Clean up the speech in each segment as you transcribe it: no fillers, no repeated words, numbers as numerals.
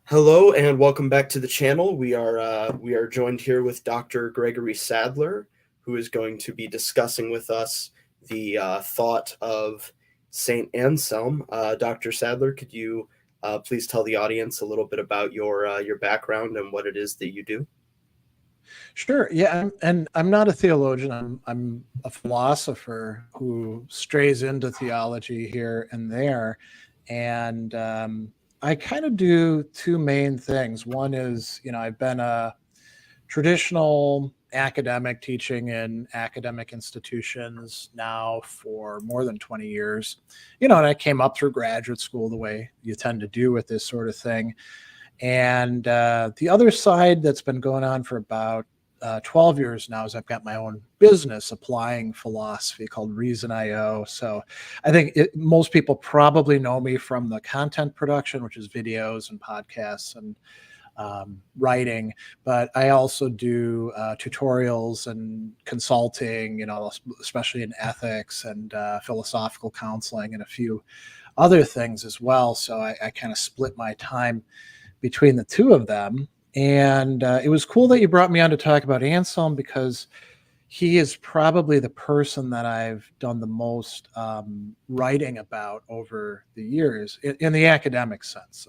Hello and welcome back to the channel. We are joined here with Dr. Gregory Sadler, who is going to be discussing with us the thought of Saint Anselm. Dr. Sadler, could you please tell the audience a little bit about your background and what it is that you do? Sure. Yeah, I'm not a theologian. I'm a philosopher who strays into theology here and there, and I kind of do two main things. One is, I've been a traditional academic teaching in academic institutions now for more than 20 years. And I came up through graduate school the way you tend to do with this sort of thing. And the other side that's been going on for about 12 years now is I've got my own business applying philosophy called Reason.io. So I think most people probably know me from the content production, which is videos and podcasts and writing, but I also do tutorials and consulting, especially in ethics and philosophical counseling and a few other things as well. So I kind of split my time between the two of them. And it was cool that you brought me on to talk about Anselm because he is probably the person that I've done the most writing about over the years in the academic sense.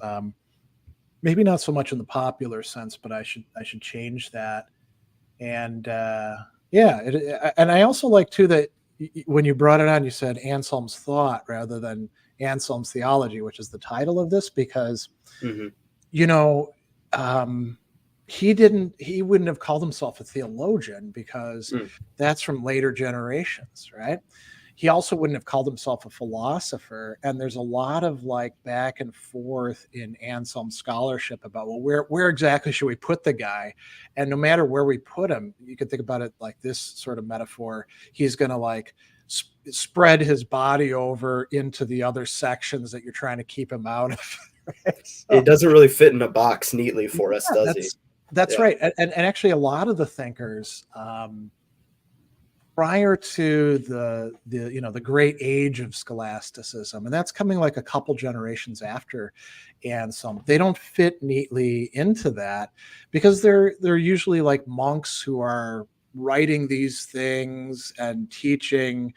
Maybe not so much in the popular sense, but I should change that. And and I also like too that when you brought it on, you said Anselm's thought rather than Anselm's theology, which is the title of this, because Mm-hmm. you know, he wouldn't have called himself a theologian because Mm. that's from later generations, right? He also wouldn't have called himself a philosopher. And there's a lot of like back and forth in Anselm scholarship about, well, where exactly should we put the guy? And no matter where we put him, you could think about it like this sort of metaphor. He's going to like spread his body over into the other sections that you're trying to keep him out of. Right? So, It doesn't really fit in a box neatly for us, does he? That's Yeah. right. And actually a lot of the thinkers prior to the great age of scholasticism, and that's coming like a couple generations after Anselm, they don't fit neatly into that because they're usually like monks who are writing these things and teaching,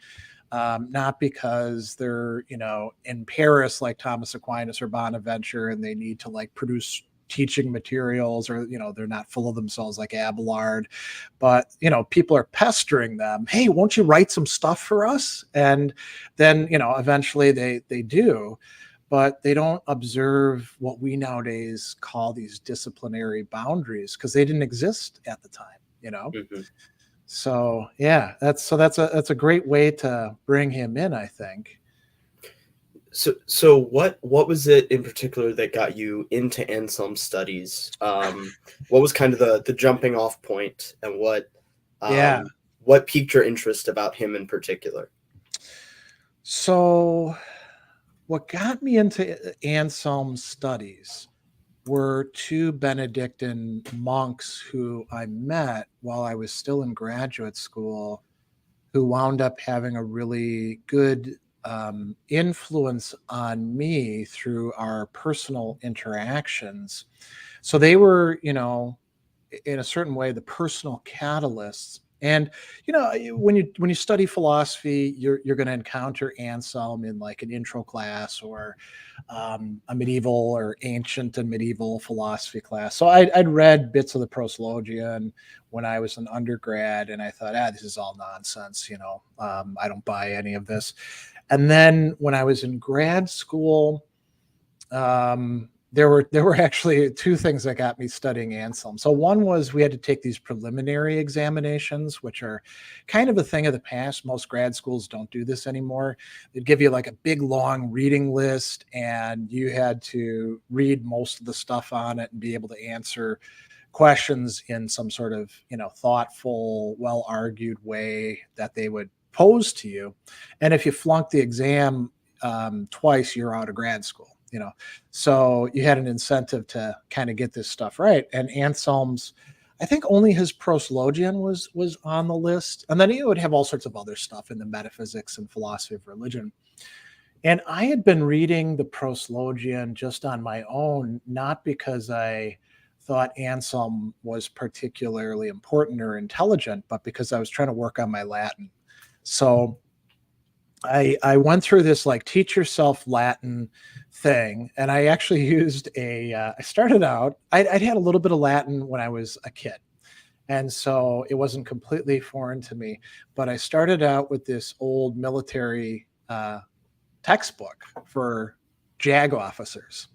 not because they're in Paris like Thomas Aquinas or Bonaventure and they need to like produce teaching materials, or they're not full of themselves like Abelard, but people are pestering them, hey, won't you write some stuff for us? And then eventually they do, but they don't observe what we nowadays call these disciplinary boundaries because they didn't exist at the time. Mm-hmm. So yeah, that's a great way to bring him in, I think. So what was it in particular that got you into Anselm studies? What was kind of the jumping off point, and Yeah. what piqued your interest about him in particular? So what got me into Anselm studies were two Benedictine monks who I met while I was still in graduate school, who wound up having a really good influence on me through our personal interactions. So they were, in a certain way, the personal catalysts. And when you study philosophy, you're going to encounter Anselm in like an intro class or a medieval or ancient and medieval philosophy class. So I'd read bits of the Proslogion when I was an undergrad, and I thought, this is all nonsense. I don't buy any of this. And then when I was in grad school, there were actually two things that got me studying Anselm. So one was we had to take these preliminary examinations, which are kind of a thing of the past. Most grad schools don't do this anymore. They'd give you like a big long reading list, and you had to read most of the stuff on it and be able to answer questions in some sort of thoughtful, well argued way that they would pose to you. And if you flunked the exam twice, you're out of grad school. So you had an incentive to kind of get this stuff right. And Anselm's, I think only his Proslogion was on the list, and then he would have all sorts of other stuff in the metaphysics and philosophy of religion. And I had been reading the Proslogian just on my own, not because I thought Anselm was particularly important or intelligent, but because I was trying to work on my Latin. So I went through this like teach yourself Latin thing, and I actually used I started out, I'd had a little bit of Latin when I was a kid. And so it wasn't completely foreign to me, but I started out with this old military textbook for JAG officers,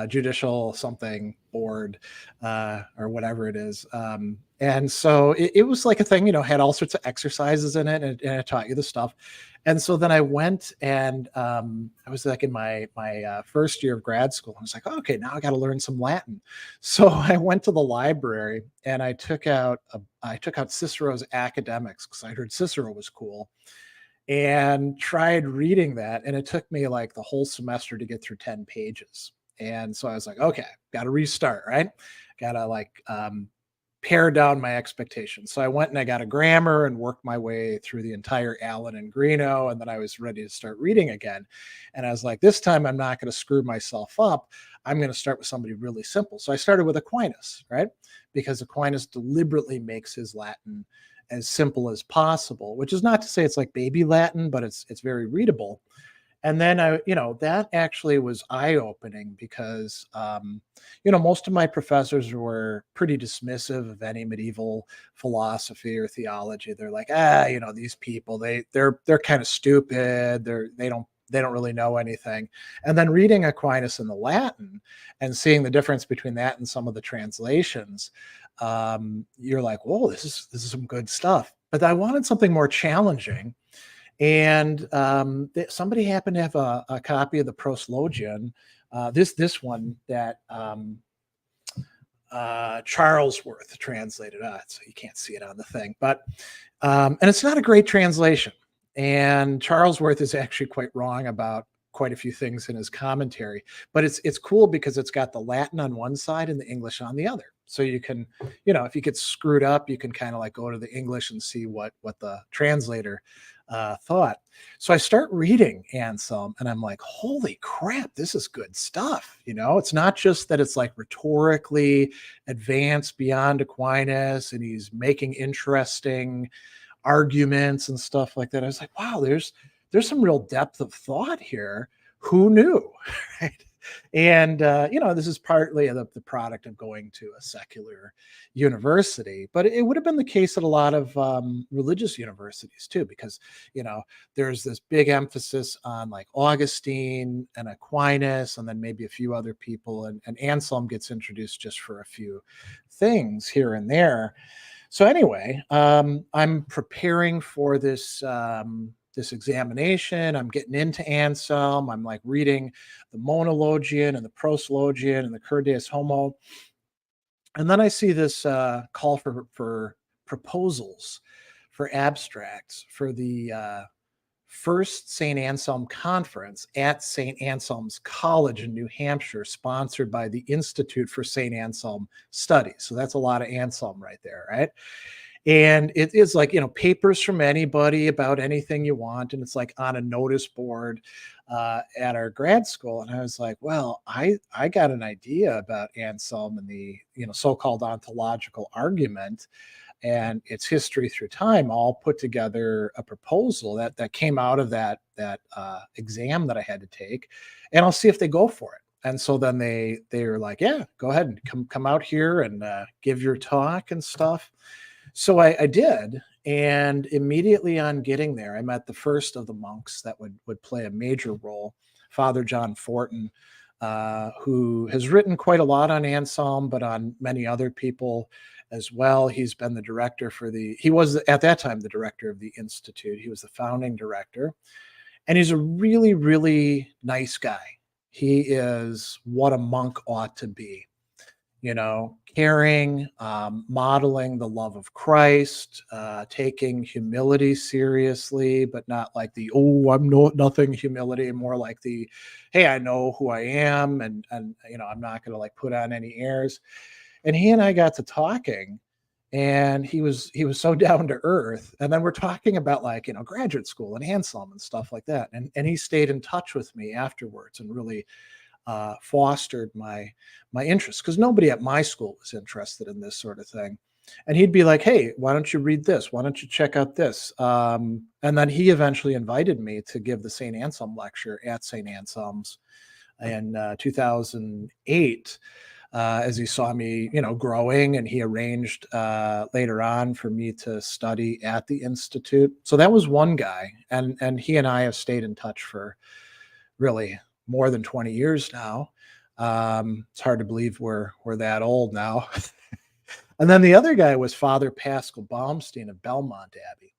judicial something board, or whatever it is. And so it was like a thing, had all sorts of exercises in it, and it taught you the stuff. And so then I went and I was like in my first year of grad school. I was like, oh, okay, now I got to learn some Latin. So I went to the library and I took out Cicero's Academics because I heard Cicero was cool, and tried reading that. And it took me like the whole semester to get through 10 pages. And so I was like, okay, got to restart, right? Got to like pare down my expectations. So I went and I got a grammar and worked my way through the entire Allen and Greeno. And then I was ready to start reading again. And I was like, this time I'm not going to screw myself up. I'm going to start with somebody really simple. So I started with Aquinas, right? Because Aquinas deliberately makes his Latin as simple as possible, which is not to say it's like baby Latin, but it's very readable. And then that actually was eye-opening because most of my professors were pretty dismissive of any medieval philosophy or theology. They're like, these people, they're kind of stupid. They don't really know anything. And then reading Aquinas in the Latin and seeing the difference between that and some of the translations, you're like, whoa, this is some good stuff. But I wanted something more challenging. And somebody happened to have a copy of the Proslogian, this one that Charlesworth translated. So you can't see it on the thing, but and it's not a great translation. And Charlesworth is actually quite wrong about quite a few things in his commentary, but it's cool because it's got the Latin on one side and the English on the other. So you can, if you get screwed up, you can kind of like go to the English and see what the translator thought. So I start reading Anselm and I'm like, holy crap, this is good stuff. It's not just that it's like rhetorically advanced beyond Aquinas and he's making interesting arguments and stuff like that. I was like, wow, there's some real depth of thought here. Who knew? Right. And, this is partly the product of going to a secular university, but it would have been the case at a lot of religious universities too, because, there's this big emphasis on like Augustine and Aquinas, and then maybe a few other people, and Anselm gets introduced just for a few things here and there. So anyway, I'm preparing for this examination. I'm getting into Anselm. I'm like reading the Monologian and the Proslogian and the Cur Deus Homo. And then I see this call for proposals for abstracts for the first St. Anselm conference at St. Anselm's College in New Hampshire, sponsored by the Institute for St. Anselm Studies. So that's a lot of Anselm right there, right? And it is like, papers from anybody about anything you want. And it's like on a notice board at our grad school. And I was like, well, I got an idea about Anselm and the, so-called ontological argument and its history through time, all put together a proposal that came out of that exam that I had to take. And I'll see if they go for it. And so then they were like, yeah, go ahead and come out here and give your talk and stuff. So I did, and immediately on getting there, I met the first of the monks that would play a major role, Father John Fortin, who has written quite a lot on Anselm, but on many other people as well. He's been the director he was at that time the director of the Institute. He was the founding director, and he's a really, really nice guy. He is what a monk ought to be. Caring, modeling the love of Christ, taking humility seriously, but not like the, oh, I'm nothing humility, more like the, hey, I know who I am. And I'm not going to like put on any airs. And he and I got to talking, And he was so down to earth. And then we're talking about, like, graduate school and Anselm and stuff like that. And he stayed in touch with me afterwards and really fostered my interest, because nobody at my school was interested in this sort of thing. And he'd be like, "Hey, why don't you read this? Why don't you check out this?" And then he eventually invited me to give the St. Anselm lecture at St. Anselm's in 2008, as he saw me, growing, and he arranged later on for me to study at the Institute. So that was one guy, and he and I have stayed in touch for really more than 20 years now. It's hard to believe we're that old now. And then the other guy was Father Pascal Baumstein of Belmont Abbey,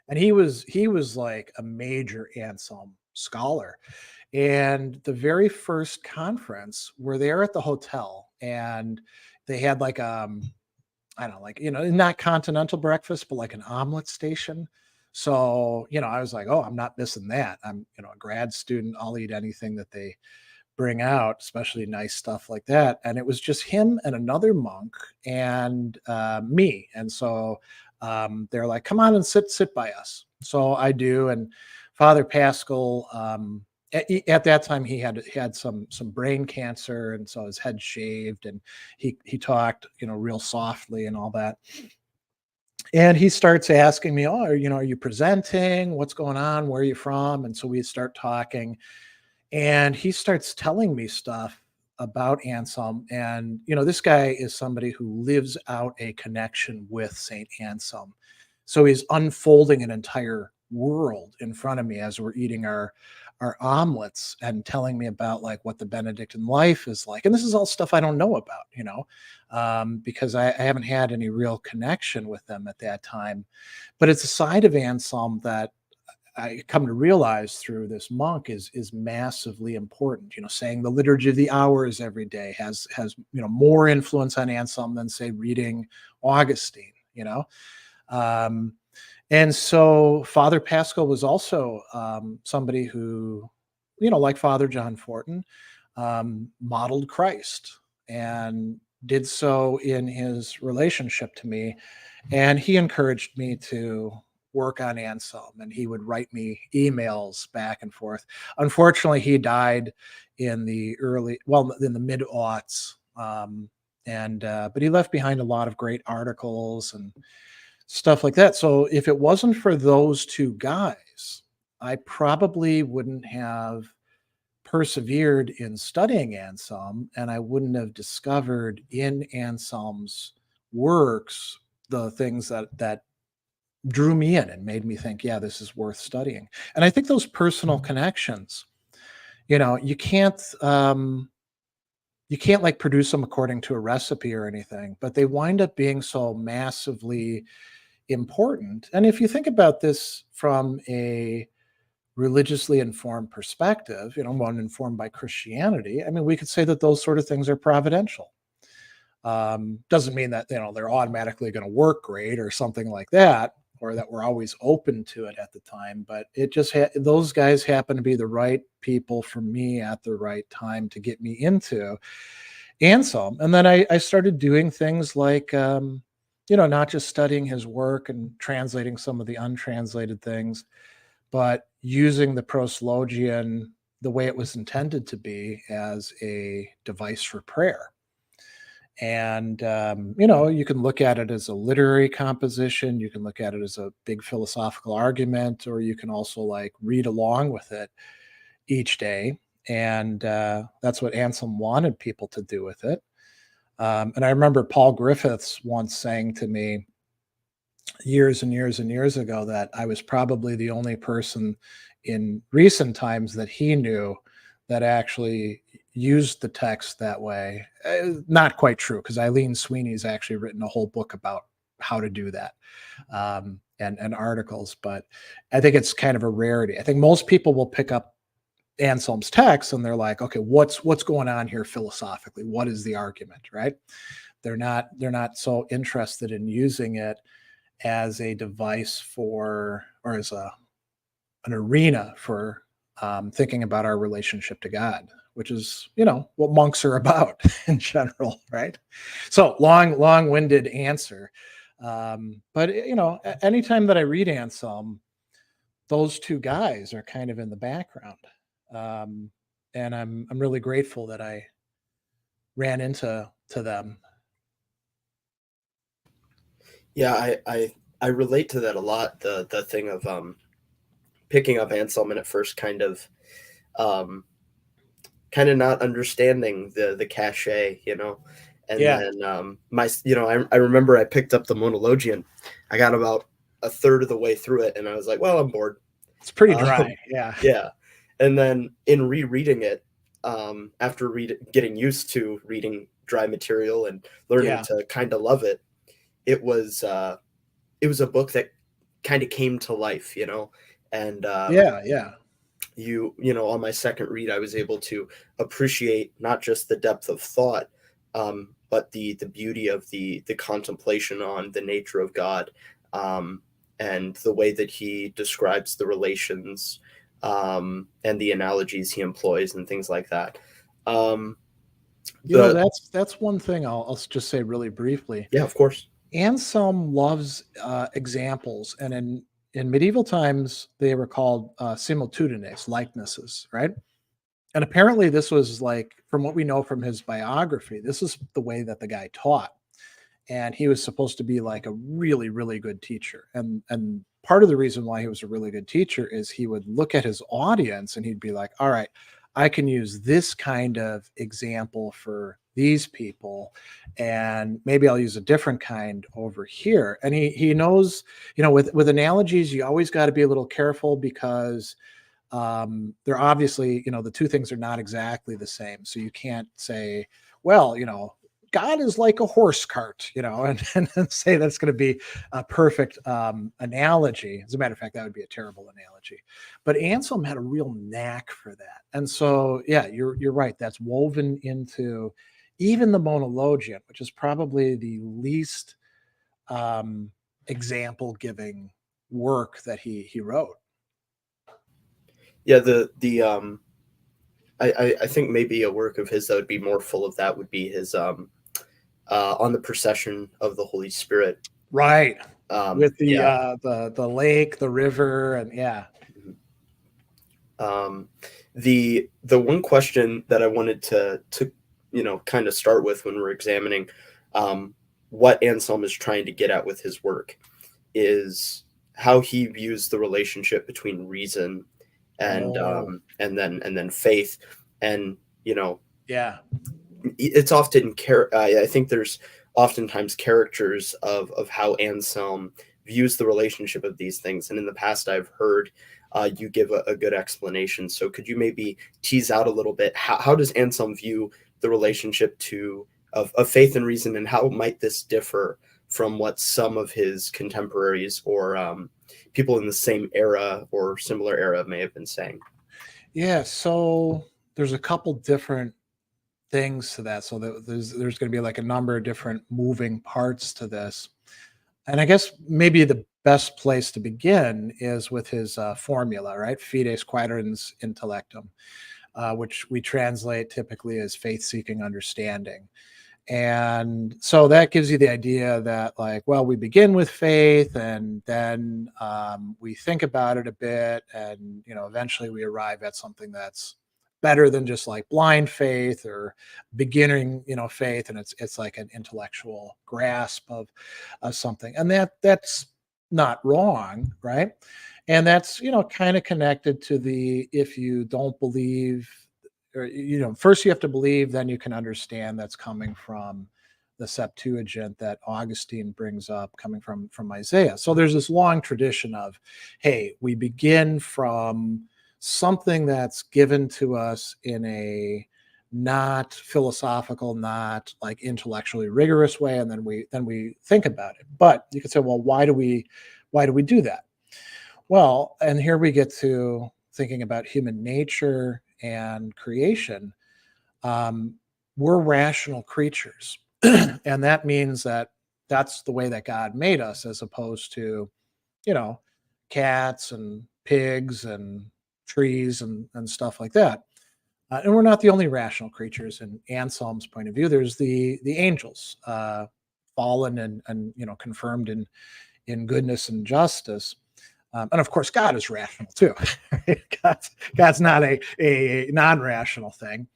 and he was like a major Anselm scholar. And the very first conference, we're there at the hotel, and they had like I don't know, like, not continental breakfast, but like an omelet station. So, I was like, oh, I'm not missing that. I'm, a grad student. I'll eat anything that they bring out, especially nice stuff like that. And it was just him and another monk and me. And so they're like, come on and sit by us. So I do. And Father Pascal, at that time he had some brain cancer, and so his head shaved, and he talked, real softly and all that. And he starts asking me, "Oh, are you presenting? What's going on? Where are you from?" And so we start talking, and he starts telling me stuff about Anselm. And this guy is somebody who lives out a connection with Saint Anselm, so he's unfolding an entire world in front of me as we're eating our omelets, and telling me about, like, what the Benedictine life is like. And this is all stuff I don't know about, because I haven't had any real connection with them at that time. But it's a side of Anselm that I come to realize through this monk is massively important. Saying the Liturgy of the Hours every day has more influence on Anselm than, say, reading Augustine. Um, and so Father Pascal was also somebody who, like Father John Fortin, modeled Christ, and did so in his relationship to me. And he encouraged me to work on Anselm, and he would write me emails back and forth. Unfortunately, he died in the mid aughts. But he left behind a lot of great articles and stuff like that. So if it wasn't for those two guys, I probably wouldn't have persevered in studying Anselm, and I wouldn't have discovered in Anselm's works the things that drew me in and made me think, yeah, this is worth studying. And I think those personal connections, you can't like produce them according to a recipe or anything, but they wind up being so massively important. And if you think about this from a religiously informed perspective, one informed by Christianity, I mean, we could say that those sort of things are providential. Doesn't mean that, they're automatically going to work great or something like that, or that we're always open to it at the time, but it just those guys happen to be the right people for me at the right time to get me into Anselm. And then I started doing things like, not just studying his work and translating some of the untranslated things, but using the Proslogion the way it was intended to be, as a device for prayer. And, you can look at it as a literary composition, you can look at it as a big philosophical argument, or you can also, like, read along with it each day. And that's what Anselm wanted people to do with it. And I remember Paul Griffiths once saying to me years and years and years ago that I was probably the only person in recent times that he knew that actually used the text that way. Not quite true, because Eileen Sweeney's actually written a whole book about how to do that, and articles. But I think it's kind of a rarity. I think most people will pick up Anselm's text and they're like, okay, what's going on here philosophically? What is the argument, right? They're not so interested in using it as a device for, or as an arena for thinking about our relationship to God, which is, what monks are about in general, right? So long-winded answer. But anytime that I read Anselm, those two guys are kind of in the background. Um, and I'm really grateful that I ran into them. Yeah, I relate to that a lot. The thing of picking up Anselm and at first um, kind of not understanding the cachet, and Yeah, then I remember I picked up the Monologian. I got about a third of the way through it, and I was like, well, I'm bored. it's pretty dry. Um, Yeah, yeah, and then in rereading it, after getting used to reading dry material and learning yeah, to kind of love it, it was uh, it was a book that kind of came to life, and yeah. on my second read, I was able to appreciate not just the depth of thought, but the beauty of the contemplation on the nature of God, um, and the way that he describes the relations, and the analogies he employs and things like that. Um, the That's one thing I'll just say really briefly. Yeah, of course. Anselm loves examples, and in medieval times they were called similitudes, likenesses, right? And apparently, this was like, from what we know from his biography, this is the way that the guy taught, and he was supposed to be like a really, really good teacher. And part of the reason why he was a really good teacher is he would look at his audience and he'd be like, "All right, I can use this kind of example for these people, and maybe I'll use a different kind over here." And he knows, with analogies, you always got to be a little careful because they're obviously, the two things are not exactly the same. So you can't say, well, God is like a horse cart, and say that's going to be a perfect analogy. As a matter of fact, that would be a terrible analogy. But Anselm had a real knack for that, and so yeah, you're right. That's woven into even the Monologian, which is probably the least um, example giving work that he wrote. Yeah, I think maybe a work of his that would be more full of that would be his on the procession of the Holy Spirit. Right. With the Yeah. the lake, the river, and yeah. Um, the one question that I wanted to kind of start with when we're examining what Anselm is trying to get at with his work is how he views the relationship between reason Oh, and then faith, and yeah. it's often I think there's oftentimes characters of how Anselm views the relationship of these things, and in the past I've heard you give a good explanation. So could you maybe tease out a little bit how does Anselm view the relationship of faith and reason, and how might this differ from what some of his contemporaries or people in the same era or similar era may have been saying? Yeah, so there's a couple different things to that. So there's going to be like a number of different moving parts to this. And I guess maybe the best place to begin is with his formula, right? Fides quaerens intellectum, which we translate typically as faith-seeking understanding. And so that gives you the idea that, like, well, we begin with faith, and then we think about it a bit, and eventually we arrive at something that's better than just like blind faith or beginning faith, and it's like an intellectual grasp of something, and that's not wrong, right? And that's kind of connected to the, if you don't believe, or first you have to believe, then you can understand. That's coming from the Septuagint that Augustine brings up, coming from Isaiah. So there's this long tradition of, hey, we begin from something that's given to us in a not philosophical, not like intellectually rigorous way, and then we think about it. But you could say, well, why do we do that? Well, and here we get to thinking about human nature and creation. um, we're rational creatures. And that means that that's the way that God made us, as opposed to, you know, cats and pigs and trees and stuff like that. And we're not the only rational creatures in Anselm's point of view. There's the angels, fallen and confirmed in goodness and justice. And of course, God is rational too. God's not a non-rational thing.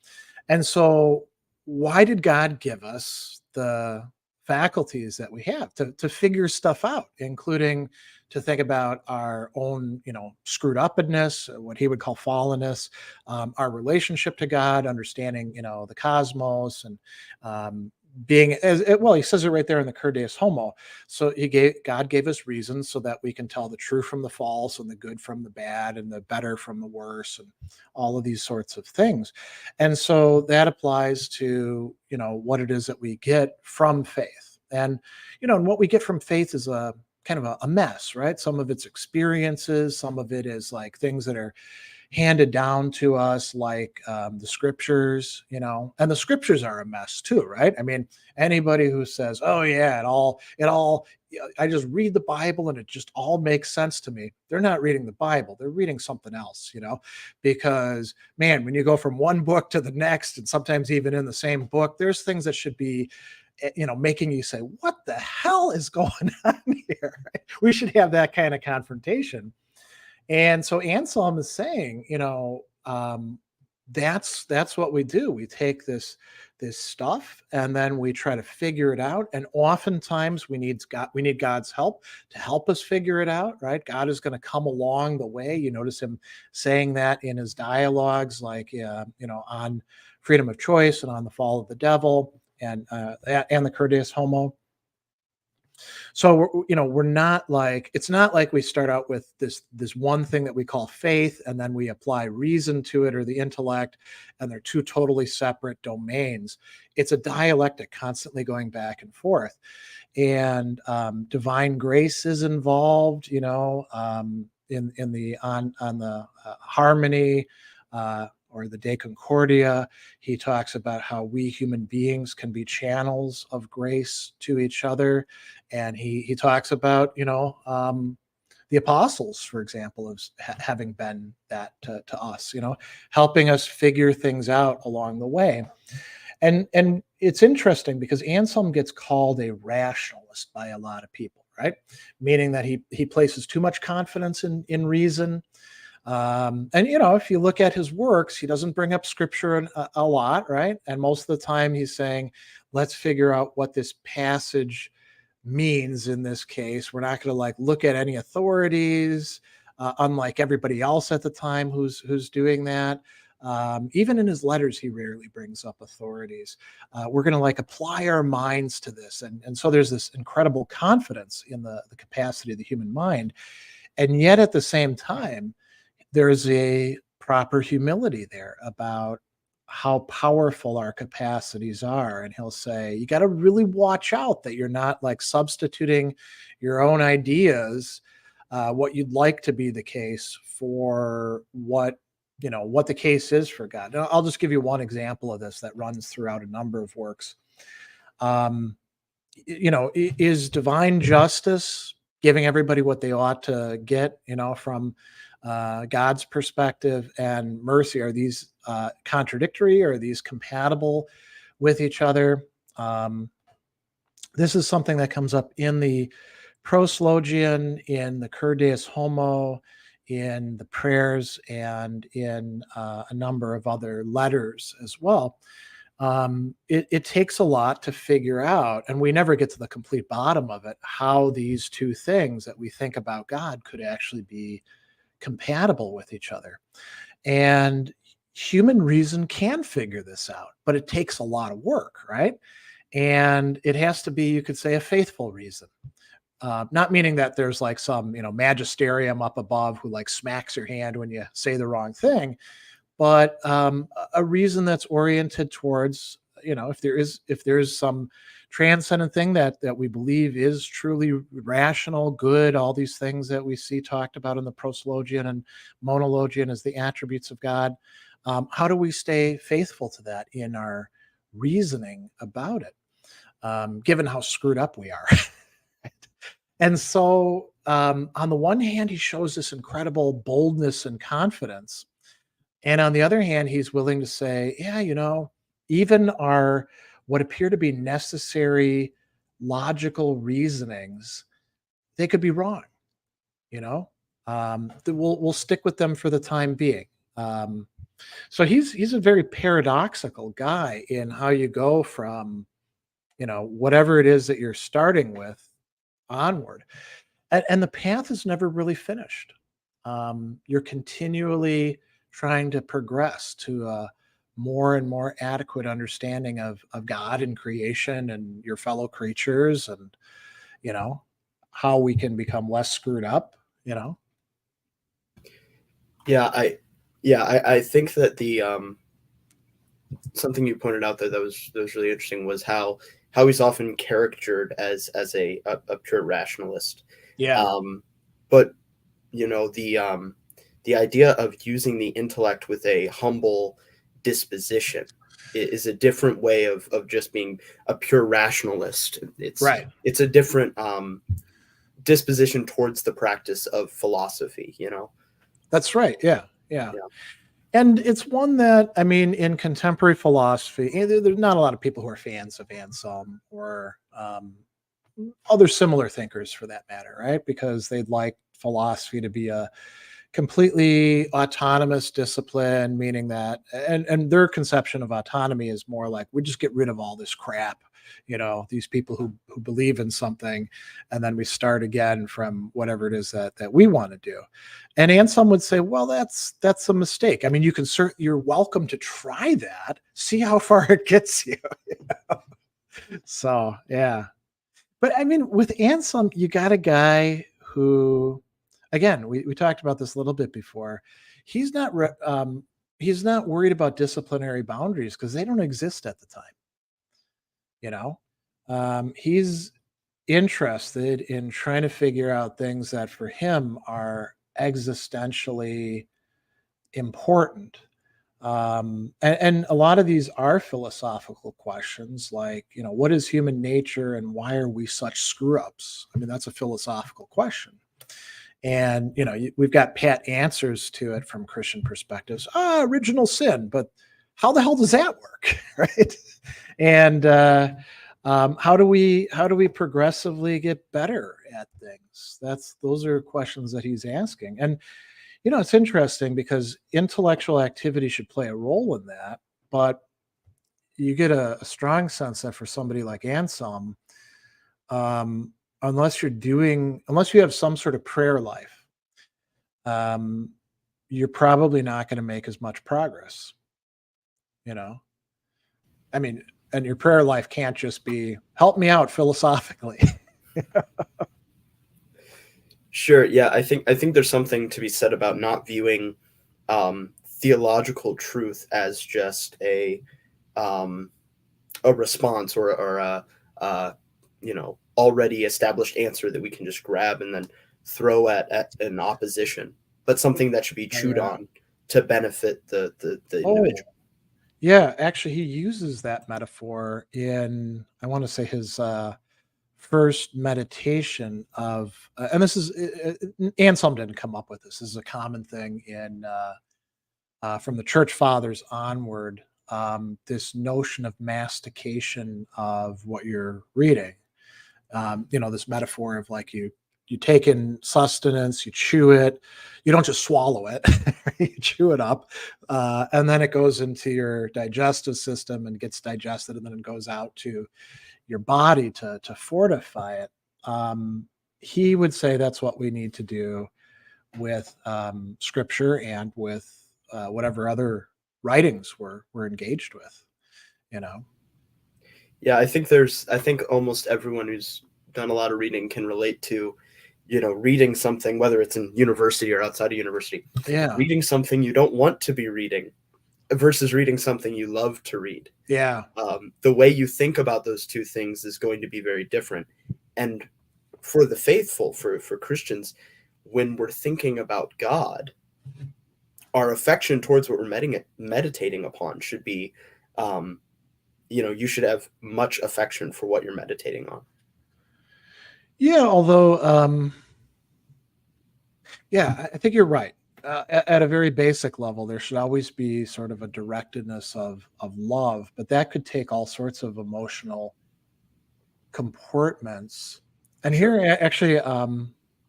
And so why did God give us the faculties that we have to figure stuff out, including to think about our own, screwed upness, what he would call fallenness, our relationship to God, understanding, the cosmos, and being as well, he says it right there in the Cur Deus Homo. So God gave us reasons so that we can tell the true from the false and the good from the bad and the better from the worse and all of these sorts of things. And so that applies to, what it is that we get from faith. And, and what we get from faith is a kind of a mess, right? Some of it's experiences, some of it is like things that are handed down to us, like the scriptures, and the scriptures are a mess too, right? I mean, anybody who says, "Oh yeah, it all, I just read the Bible and it just all makes sense to me," they're not reading the Bible; they're reading something else, because man, when you go from one book to the next, and sometimes even in the same book, there's things that should be making you say, "What the hell is going on here?" We should have that kind of confrontation. And so Anselm is saying, that's what we do. We take this stuff and then we try to figure it out. And oftentimes we need God's help to help us figure it out, right? God is going to come along the way. You notice him saying that in his dialogues, like on freedom of choice and on the fall of the devil and the Cur Deus Homo. So we're not like, it's not like we start out with this one thing that we call faith and then we apply reason to it or the intellect, and they're two totally separate domains. It's a dialectic constantly going back and forth, and divine grace is involved, in the on the harmony. Or the De Concordia, he talks about how we human beings can be channels of grace to each other. And he talks about, the apostles, for example, of having been that to us, helping us figure things out along the way. And it's interesting because Anselm gets called a rationalist by a lot of people, right? Meaning that he places too much confidence in reason. And if you look at his works, he doesn't bring up scripture a lot, right? And most of the time he's saying, let's figure out what this passage means in this case. We're not going to look at any authorities, unlike everybody else at the time who's doing that. Even in his letters, he rarely brings up authorities. We're going to apply our minds to this. And so there's this incredible confidence in the capacity of the human mind. And yet at the same time, there's a proper humility there about how powerful our capacities are. And he'll say, you got to really watch out that you're not substituting your own ideas, what you'd like to be the case for what the case is for God. And I'll just give you one example of this that runs throughout a number of works. Is divine justice giving everybody what they ought to get, from God's perspective, and mercy, are these contradictory, or are these compatible with each other? This is something that comes up in the Proslogion, in the Cur Deus Homo, in the prayers, and in a number of other letters as well. It takes a lot to figure out, and we never get to the complete bottom of it, how these two things that we think about God could actually be compatible with each other. And human reason can figure this out, but it takes a lot of work, right? And it has to be, you could say, a faithful reason. Not meaning that there's some, magisterium up above who smacks your hand when you say the wrong thing, but a reason that's oriented towards, if there is some transcendent thing that we believe is truly rational, good, all these things that we see talked about in the Proslogion and Monologion as the attributes of God. How do we stay faithful to that in our reasoning about it, given how screwed up we are? And so on the one hand, he shows this incredible boldness and confidence. And on the other hand, he's willing to say, yeah, even our what appear to be necessary logical reasonings, they could be wrong. You know, we'll stick with them for the time being. Um, so he's a very paradoxical guy in how you go from, whatever it is that you're starting with onward, and the path is never really finished. You're continually trying to progress to a more and more adequate understanding of God and creation and your fellow creatures, and you know how we can become less screwed up. You know, I think that the something you pointed out there that was really interesting was how he's often caricatured as a pure rationalist. yeah, But the idea of using the intellect with a humble disposition is a different way of just being a pure rationalist. right. It's a different disposition towards the practice of philosophy. That's right. Yeah, yeah. Yeah. And it's one that, I mean, in contemporary philosophy, there's not a lot of people who are fans of Anselm or other similar thinkers for that matter, right? Because they'd like philosophy to be a completely autonomous discipline, meaning that, and their conception of autonomy is more like we just get rid of all this crap, these people who believe in something, and then we start again from whatever it is that we want to do. And Anselm would say, well, that's a mistake. I mean, you're welcome to try that, see how far it gets you. So yeah. But I mean, with Anselm, you got a guy who, again, we talked about this a little bit before. He's not he's not worried about disciplinary boundaries because they don't exist at the time. He's interested in trying to figure out things that for him are existentially important. And a lot of these are philosophical questions like, what is human nature and why are we such screw ups? I mean, that's a philosophical question. And, we've got pat answers to it from Christian perspectives. Original sin, but how the hell does that work? Right. And how do we progressively get better at things? Those are questions that he's asking. And it's interesting because intellectual activity should play a role in that, but you get a strong sense that for somebody like Anselm, unless you have some sort of prayer life, you're probably not going to make as much progress. I mean, and your prayer life can't just be help me out philosophically. Sure. Yeah, I think there's something to be said about not viewing theological truth as just a response or a already established answer that we can just grab and then throw at an opposition, but something that should be chewed on to benefit the individual. Yeah, actually, he uses that metaphor in, I want to say, his first meditation of, and this is, Anselm didn't come up with this. This is a common thing in from the church fathers onward. This notion of mastication of what you're reading. This metaphor of like you take in sustenance, you chew it, you don't just swallow it, you chew it up, and then it goes into your digestive system and gets digested, and then it goes out to your body to fortify it. He would say that's what we need to do with scripture and with whatever other writings we're engaged with. Yeah, I think almost everyone who's done a lot of reading can relate to, reading something, whether it's in university or outside of university. Yeah. Reading something you don't want to be reading versus reading something you love to read. Yeah. The way you think about those two things is going to be very different. And for the faithful, for Christians, when we're thinking about God, our affection towards what we're meditating upon should be, you should have much affection for what you're meditating on. Yeah, although, yeah, I think you're right. At a very basic level, there should always be sort of a directedness of love, but that could take all sorts of emotional comportments. And here, actually,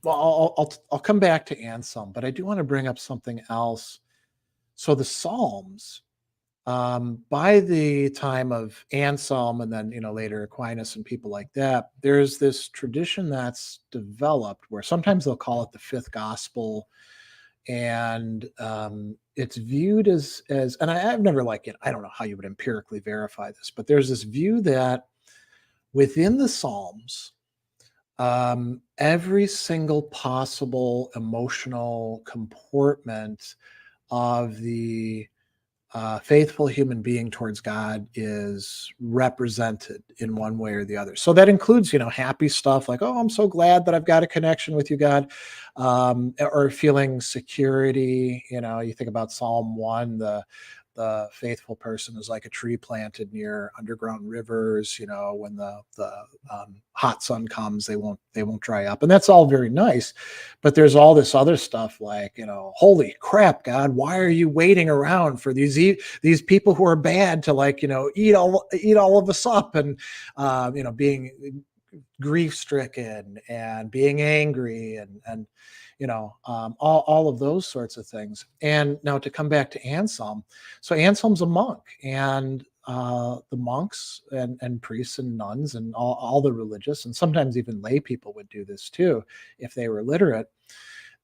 well, I'll come back to Anselm, but I do want to bring up something else. So the Psalms, by the time of Anselm and then later Aquinas and people like that, there's this tradition that's developed where sometimes they'll call it the fifth gospel, and it's viewed as and I've never I don't know how you would empirically verify this, but there's this view that within the Psalms, every single possible emotional comportment of the faithful human being towards God is represented in one way or the other. So that includes, happy stuff like, oh, I'm so glad that I've got a connection with you, God, or feeling security. You think about Psalm 1, the faithful person is like a tree planted near underground rivers. When the hot sun comes, they won't dry up, and that's all very nice. But there's all this other stuff like, holy crap, God, why are you waiting around for these people who are bad to eat all of us up, and being grief stricken and being angry and all of those sorts of things. And now to come back to Anselm, so Anselm's a monk, and the monks and priests and nuns and all the religious, and sometimes even lay people would do this too if they were literate.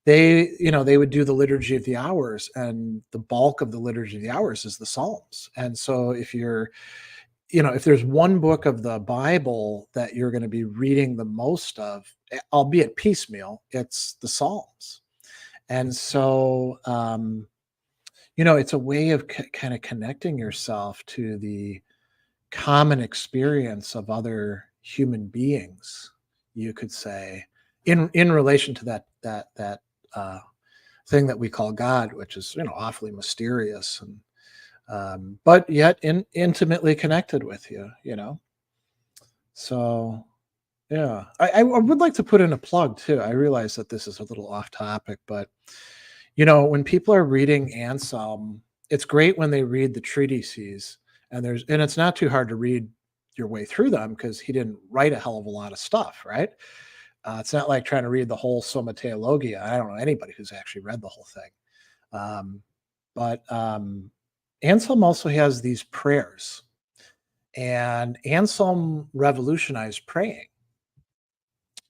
They would do the liturgy of the hours, and the bulk of the liturgy of the hours is the Psalms. And so if there's one book of the Bible that you're going to be reading the most of, albeit piecemeal, it's the Psalms. And so, it's a way of kind of connecting yourself to the common experience of other human beings, you could say, in relation to that thing that we call God, which is, awfully mysterious and but yet intimately connected with you. So yeah, I would like to put in a plug too. I realize that this is a little off topic, but when people are reading Anselm, it's great when they read the treatises, and it's not too hard to read your way through them because he didn't write a hell of a lot of stuff, right? It's not like trying to read the whole Summa Theologia. I don't know anybody who's actually read the whole thing, but Anselm also has these prayers, and Anselm revolutionized praying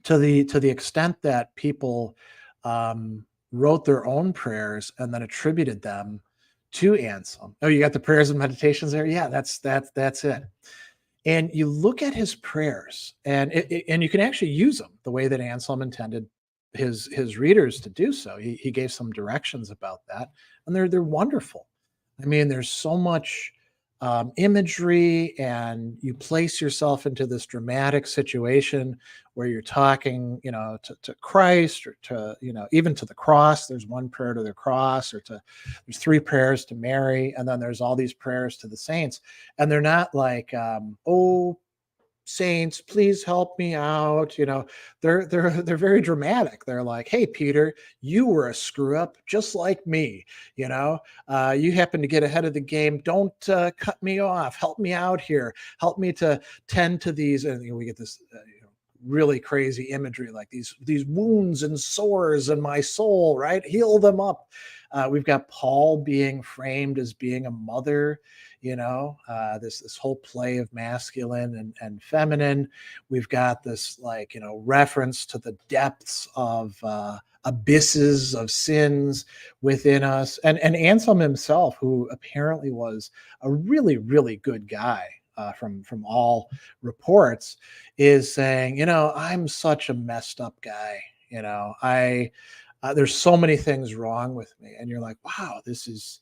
to the extent that people wrote their own prayers and then attributed them to Anselm. Oh, you got the prayers and meditations there? Yeah, that's it. And you look at his prayers, and you can actually use them the way that Anselm intended his readers to do so. He gave some directions about that, and they're wonderful. I mean, there's so much imagery, and you place yourself into this dramatic situation where you're talking, to Christ, or to, even to the cross. There's one prayer to the cross, there's three prayers to Mary, and then there's all these prayers to the saints. And they're not like, oh, saints, please help me out. They're very dramatic. They're like, hey, Peter, you were a screw up just like me. You happen to get ahead of the game. Don't cut me off. Help me out here. Help me to tend to these. And we get this really crazy imagery, like these wounds and sores in my soul, right? Heal them up. We've got Paul being framed as being a mother, this whole play of masculine and feminine. We've got this reference to the depths of abysses of sins within us. And Anselm himself, who apparently was a really, really good guy, from all reports, is saying, I'm such a messed up guy. There's so many things wrong with me. And you're like, wow, this is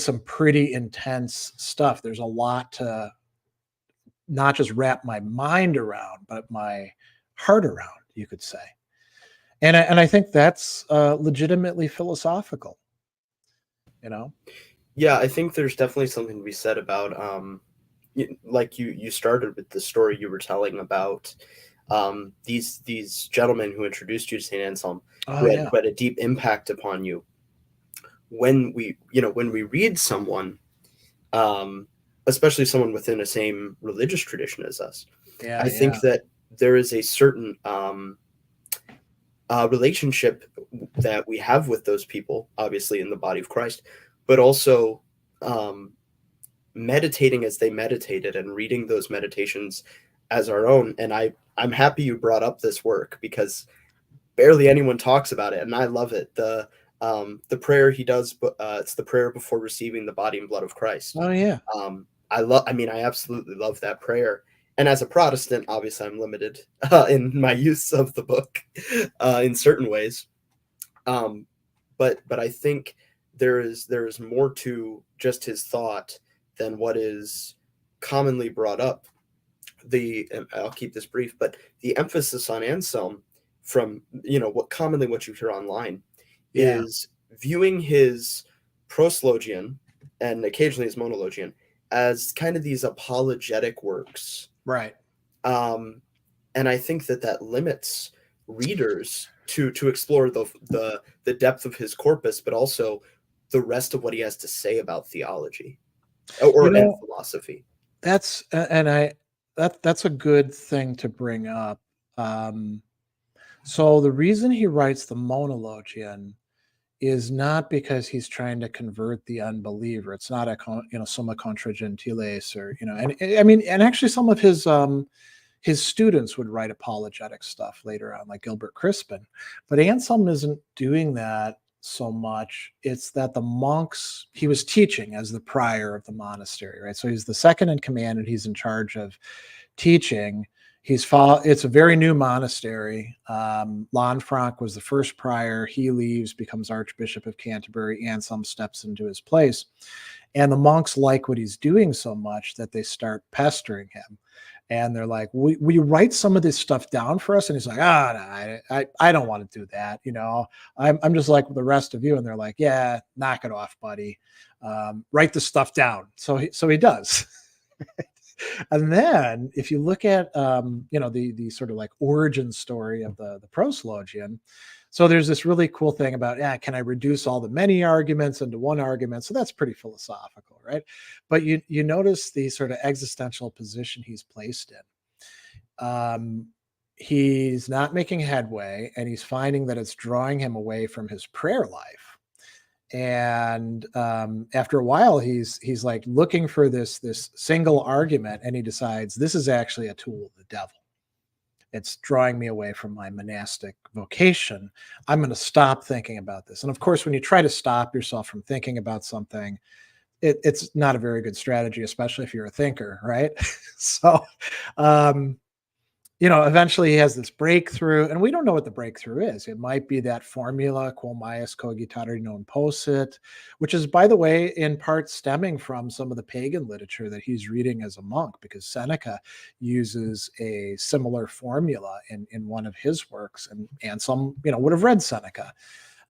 some pretty intense stuff. There's a lot to not just wrap my mind around, but my heart around, you could say. And I think that's legitimately philosophical, Yeah, I think there's definitely something to be said about, like you started with the story you were telling about these gentlemen who introduced you to St. Anselm, who had a deep impact upon you. When we read someone, especially someone within the same religious tradition as us. Yeah, I yeah. think that there is a certain relationship that we have with those people, obviously in the body of Christ, but also um, meditating as they meditated and reading those meditations as our own. And I'm happy you brought up this work because barely anyone talks about it, and I love it. The prayer he does, it's the prayer before receiving the body and blood of Christ. Oh yeah. I mean, I absolutely love that prayer. And as a Protestant, obviously, I'm limited in my use of the book in certain ways. Um, but I think there is more to just his thought than what is commonly brought up. And I'll keep this brief, but the emphasis on Anselm from what you hear online Yeah. is viewing his proslogion and occasionally his monologion as kind of these apologetic works. Right. And I think that limits readers to explore the depth of his corpus, but also the rest of what he has to say about theology and philosophy. That's and I that's a good thing to bring up. So the reason he writes the monologion is not because he's trying to convert the unbeliever. It's not a summa contra gentiles, or and I mean, and actually some of his students would write apologetic stuff later on, like Gilbert Crispin. But Anselm isn't doing that so much. It's that the monks he was teaching as the prior of the monastery, right? So he's the second in command and he's in charge of teaching. It's a very new monastery. Lanfranc was the first prior. He leaves, becomes Archbishop of Canterbury. Anselm steps into his place. And the monks like what he's doing so much that they start pestering him. And they're like, will you write some of this stuff down for us? And he's like, no, I don't want to do that. I'm just like the rest of you. And they're like, yeah, knock it off, buddy. Write the stuff down. So he does. And then if you look at, the sort of like origin story of the proslogion, so there's this really cool thing about, can I reduce all the many arguments into one argument? So that's pretty philosophical, right? But you notice the sort of existential position he's placed in. He's not making headway, and he's finding that it's drawing him away from his prayer life. And after a while, he's like looking for this single argument, and he decides this is actually a tool of the devil. It's drawing me away from my monastic vocation. I'm going to stop thinking about this. And of course, when you try to stop yourself from thinking about something, it's not a very good strategy, especially if you're a thinker, right? So, eventually he has this breakthrough, and we don't know what the breakthrough is. It might be that formula, quo maius cogitare non possit, which is, by the way, in part stemming from some of the pagan literature that he's reading as a monk, because Seneca uses a similar formula in one of his works, and some, would have read Seneca.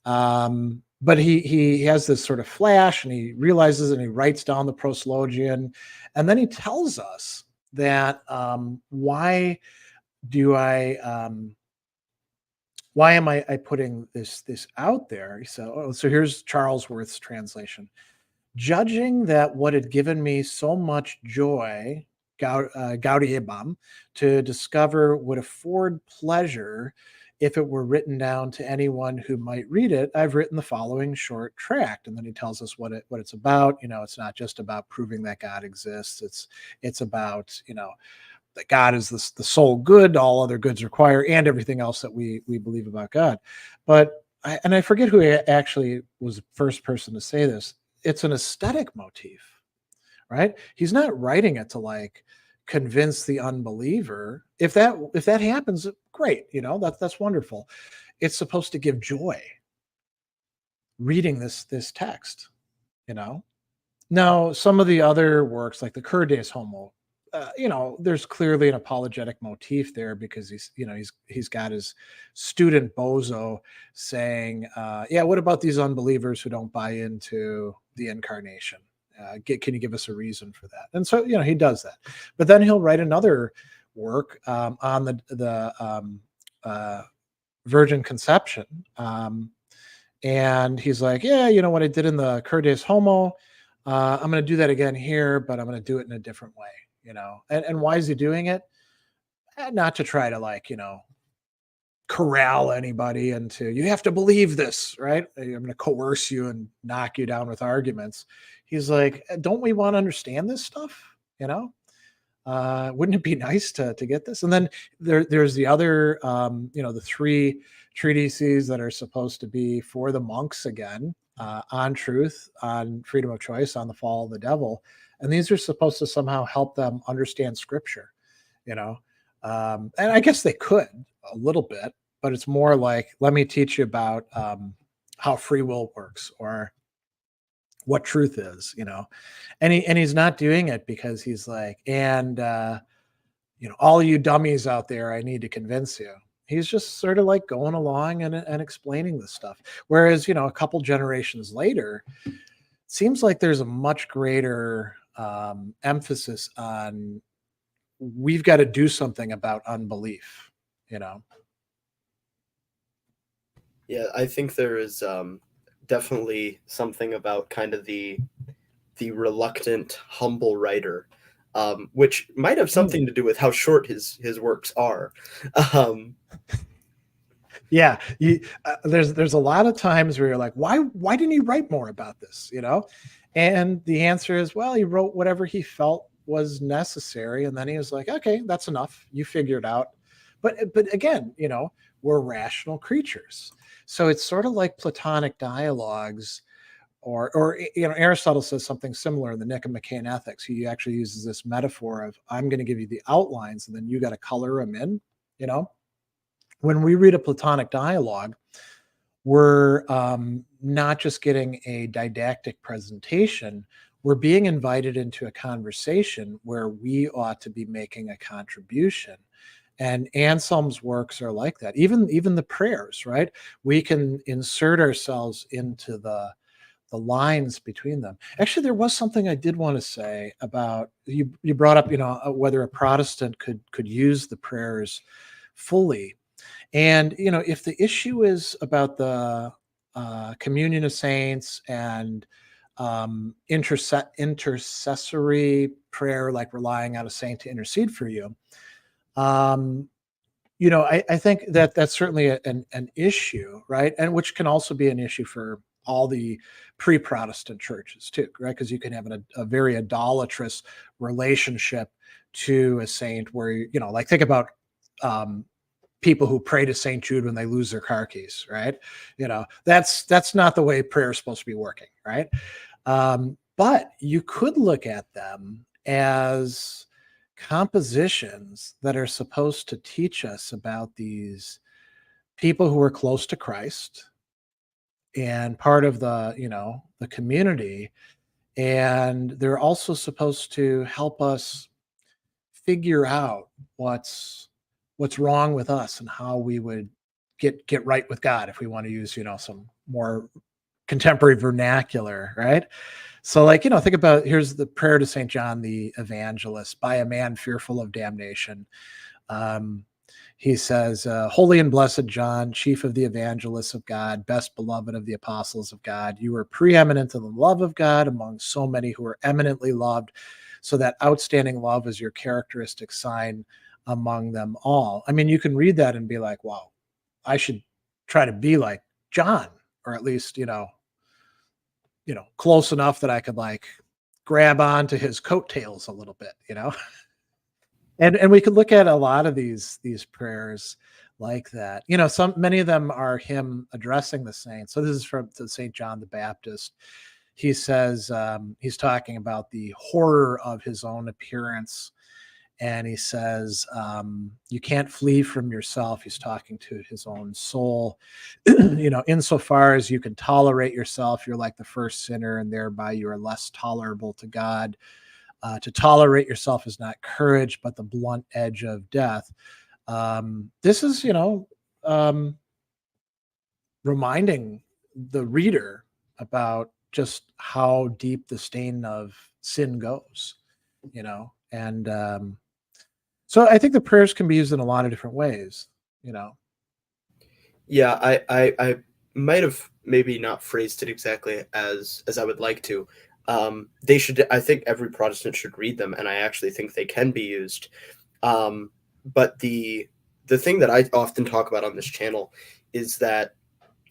But he has this sort of flash, and he realizes, and he writes down the proslogion, and then he tells us that why am I putting this out there? So here's Charles Worth's translation. Judging that what had given me so much joy, gaudiebam, to discover would afford pleasure if it were written down to anyone who might read it, I've written the following short tract. And then he tells us what it's about. It's not just about proving that God exists. It's about, that God is the sole good, all other goods require, and everything else that we believe about God. But I forget who actually was the first person to say this. It's an aesthetic motif, right? He's not writing it to like convince the unbeliever. If that happens, great, that's wonderful. It's supposed to give joy reading this text, Now, some of the other works, like the Cur Deus Homo, there's clearly an apologetic motif there, because he's got his student Bozo saying, what about these unbelievers who don't buy into the incarnation? Can you give us a reason for that? And so, he does that. But then he'll write another work on the virgin conception. And he's like, what I did in the Cur Deus Homo, I'm going to do that again here, but I'm going to do it in a different way, you know. And why is he doing it? Not to try to, like, you know, corral anybody into, you have to believe this, right? I'm going to coerce you and knock you down with arguments. He's like, don't we want to understand this stuff? You know, wouldn't it be nice to get this? And then there's the other, you know, the three treatises that are supposed to be for the monks again, on truth, on freedom of choice, on the fall of the devil. And these are supposed to somehow help them understand scripture, you know. And I guess they could a little bit, but it's more like, let me teach you about how free will works, or what truth is, you know. And he's not doing it because he's like, and you know, all you dummies out there, I need to convince you. He's just sort of like going along and explaining this stuff. Whereas, you know, a couple generations later, it seems like there's a much greater emphasis on, we've got to do something about unbelief, you know. Yeah, I think there is definitely something about kind of the reluctant, humble writer, which might have something to do with how short his works are. Um, yeah, there's a lot of times where you're like, why didn't he write more about this, you know? And the answer is, well, he wrote whatever he felt was necessary, and then he was like, okay, that's enough. You figure it out. But again, you know, we're rational creatures, so it's sort of like Platonic dialogues, or you know, Aristotle says something similar in the Nicomachean Ethics. He actually uses this metaphor of, I'm going to give you the outlines, and then you got to color them in, you know. When we read a Platonic dialogue, we're not just getting a didactic presentation, we're being invited into a conversation where we ought to be making a contribution. And Anselm's works are like that. Even the prayers, right? We can insert ourselves into the lines between them. Actually, there was something I did want to say about, you brought up, you know, whether a Protestant could use the prayers fully. And, you know, if the issue is about the communion of saints and intercessory prayer, like relying on a saint to intercede for you, you know, I think that that's certainly an issue, right? And which can also be an issue for all the pre-Protestant churches too, right? Because you can have a very idolatrous relationship to a saint where, you know, like, think about people who pray to St. Jude when they lose their car keys, right? You know, that's not the way prayer is supposed to be working, right? But you could look at them as compositions that are supposed to teach us about these people who are close to Christ and part of the, you know, the community. And they're also supposed to help us figure out what's wrong with us and how we would get right with God, if we want to use, you know, some more contemporary vernacular, right? So, like, you know, think about, here's the prayer to St. John the Evangelist, by a man fearful of damnation. He says, holy and blessed John, chief of the evangelists of God, best beloved of the apostles of God, you are preeminent in the love of God among so many who are eminently loved, so that outstanding love is your characteristic sign among them all. I mean, you can read that and be like, wow, I should try to be like John, or at least, you know, close enough that I could, like, grab onto his coattails a little bit, you know. And we could look at a lot of these prayers like that. You know, many of them are him addressing the saints. So this is from St. John the Baptist. He says, he's talking about the horror of his own appearance. And he says, you can't flee from yourself. He's talking to his own soul. You know, insofar as you can tolerate yourself, you're like the first sinner, and thereby you are less tolerable to God. To tolerate yourself is not courage, but the blunt edge of death. This is, you know, reminding the reader about just how deep the stain of sin goes, you know. And so I think the prayers can be used in a lot of different ways, you know. Yeah, I might have maybe not phrased it exactly as I would like to. They should. I think every Protestant should read them, and I actually think they can be used. But the thing that I often talk about on this channel is that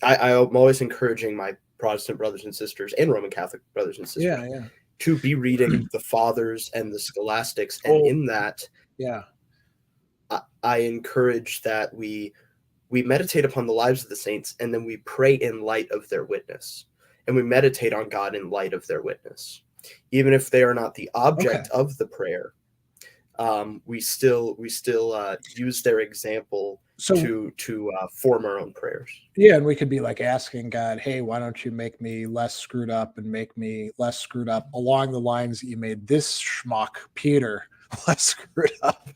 I'm always encouraging my Protestant brothers and sisters and Roman Catholic brothers and sisters Yeah. to be reading the Fathers and the Scholastics, and Oh, in that, yeah. I encourage that we meditate upon the lives of the saints, and then we pray in light of their witness, and we meditate on God in light of their witness, even if they are not the object Okay. of the prayer. We still use their example So to form our own prayers. yeah, and we could be like asking God, hey, why don't you make me less screwed up and make me less screwed up along the lines that you made this schmuck Peter less screwed up.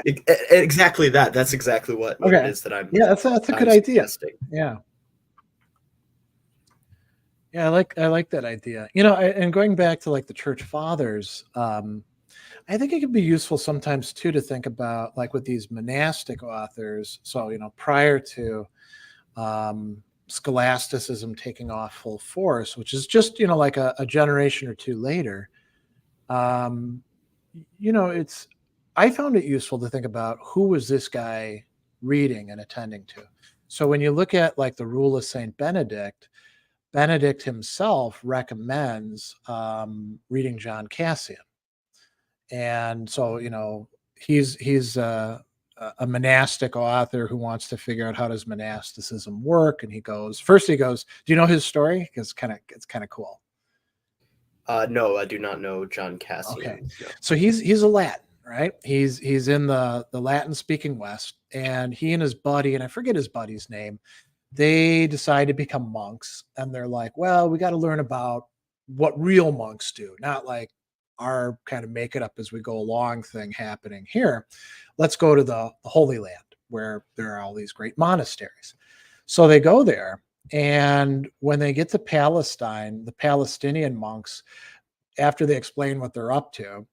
Exactly that. That's exactly what it Okay. is that Yeah, that's a good I'm idea. suggesting. Yeah. Yeah, I like that idea. You know, and going back to like the church fathers, I think it could be useful sometimes too to think about like with these monastic authors. So, you know, prior to scholasticism taking off full force, which is just, you know, like a generation or two later, um, you know, I found it useful to think about who was this guy reading and attending to. So when you look at like the Rule of Saint Benedict, Benedict himself recommends reading John Cassian. And so, you know, he's a monastic author who wants to figure out how does monasticism work. And he goes, do you know his story? Because it's kind of cool. No, I do not know John Cassian. Okay. No. So he's a Latin, right? He's in the Latin speaking West, and he and his buddy, and I forget his buddy's name, they decide to become monks, and they're like, well, we got to learn about what real monks do, not like our kind of make it up as we go along thing happening here. Let's go to the Holy Land where there are all these great monasteries. So they go there, and when they get to Palestine, the Palestinian monks, after they explain what they're up to,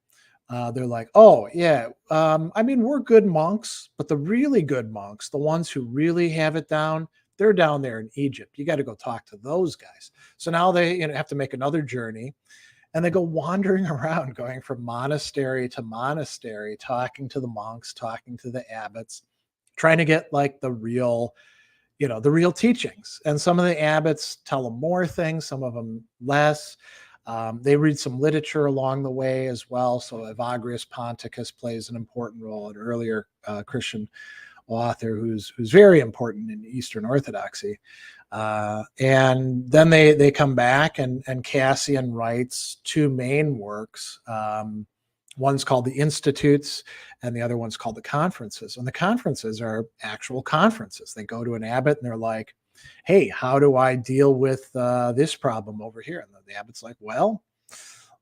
they're like, oh, yeah, I mean, we're good monks, but the really good monks, the ones who really have it down, they're down there in Egypt. You got to go talk to those guys. So now they have to make another journey, and they go wandering around, going from monastery to monastery, talking to the monks, talking to the abbots, trying to get like the real teachings. And some of the abbots tell them more things, some of them less. They read some literature along the way as well. So Evagrius Ponticus plays an important role, an earlier Christian author who's very important in Eastern Orthodoxy. And then they come back, and Cassian writes two main works. One's called the Institutes, and the other one's called the Conferences. And the Conferences are actual conferences. They go to an abbot and they're like, hey, how do I deal with this problem over here? And the abbot's like, well,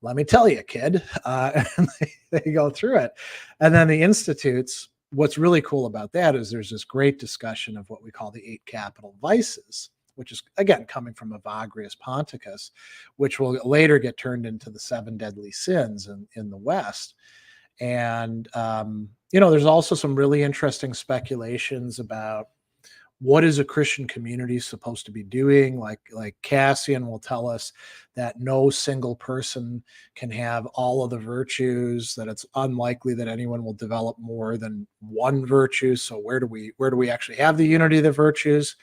let me tell you, kid. And they go through it. And then the Institutes, what's really cool about that is there's this great discussion of what we call the 8 capital vices, which is, again, coming from Evagrius Ponticus, which will later get turned into the 7 deadly sins in the West. And, there's also some really interesting speculations about what is a Christian community supposed to be doing? Like Cassian will tell us that no single person can have all of the virtues, that it's unlikely that anyone will develop more than one virtue. So where do we actually have the unity of the virtues?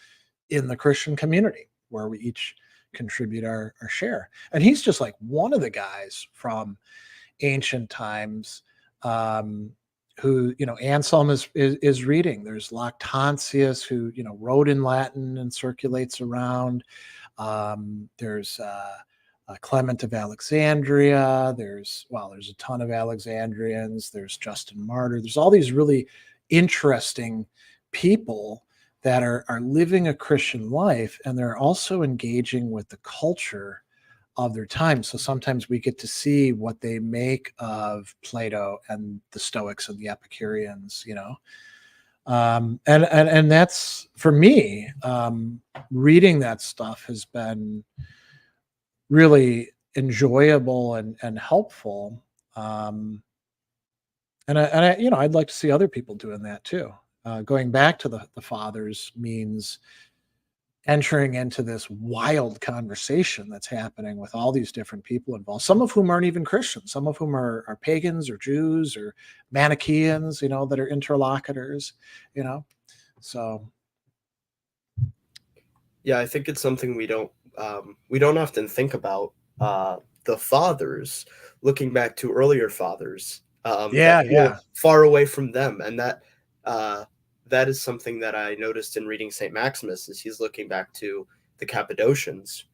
In the Christian community, where we each contribute our share. And he's just like one of the guys from ancient times who, Anselm is reading. There's Lactantius, who, wrote in Latin and circulates around. There's Clement of Alexandria. There's a ton of Alexandrians. There's Justin Martyr. There's all these really interesting people that are living a Christian life, and they're also engaging with the culture of their time. So sometimes we get to see what they make of Plato and the Stoics and the Epicureans, and that's, for me, reading that stuff has been really enjoyable and helpful. And I'd like to see other people doing that too. Going back to the fathers means entering into this wild conversation that's happening with all these different people involved, some of whom aren't even Christians, some of whom are pagans or Jews or Manichaeans, that are interlocutors, So Yeah, I think it's something we don't often think about. The fathers, looking back to earlier fathers, that feel yeah. far away from them, and that is something that I noticed in reading Saint Maximus, is he's looking back to the Cappadocians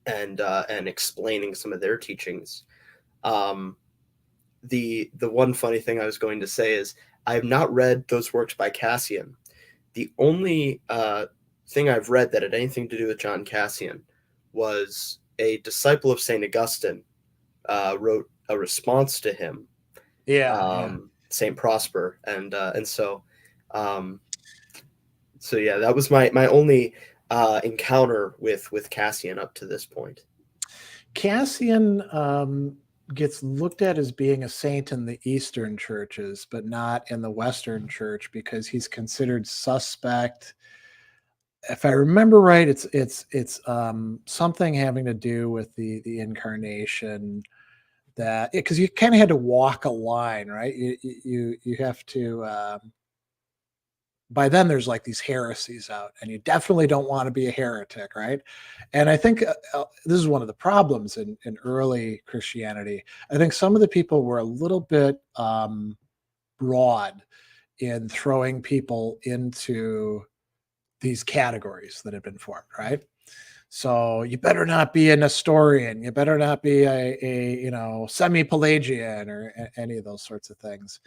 and explaining some of their teachings. Um, the one funny thing I was going to say is I have not read those works by Cassian. The only thing I've read that had anything to do with John Cassian was a disciple of Saint Augustine wrote a response to him, Yeah. Saint Prosper, and so yeah, that was my only encounter with Cassian up to this point. Cassian gets looked at as being a saint in the Eastern churches, but not in the Western church, because he's considered suspect. If I remember right, it's something having to do with the incarnation, that because you kind of had to walk a line, right? You have to. By then, there's like these heresies out, and you definitely don't want to be a heretic, right? And I think this is one of the problems in early Christianity. I think some of the people were a little bit broad in throwing people into these categories that had been formed, right? So you better not be a Nestorian. You better not be a semi-Pelagian or any of those sorts of things.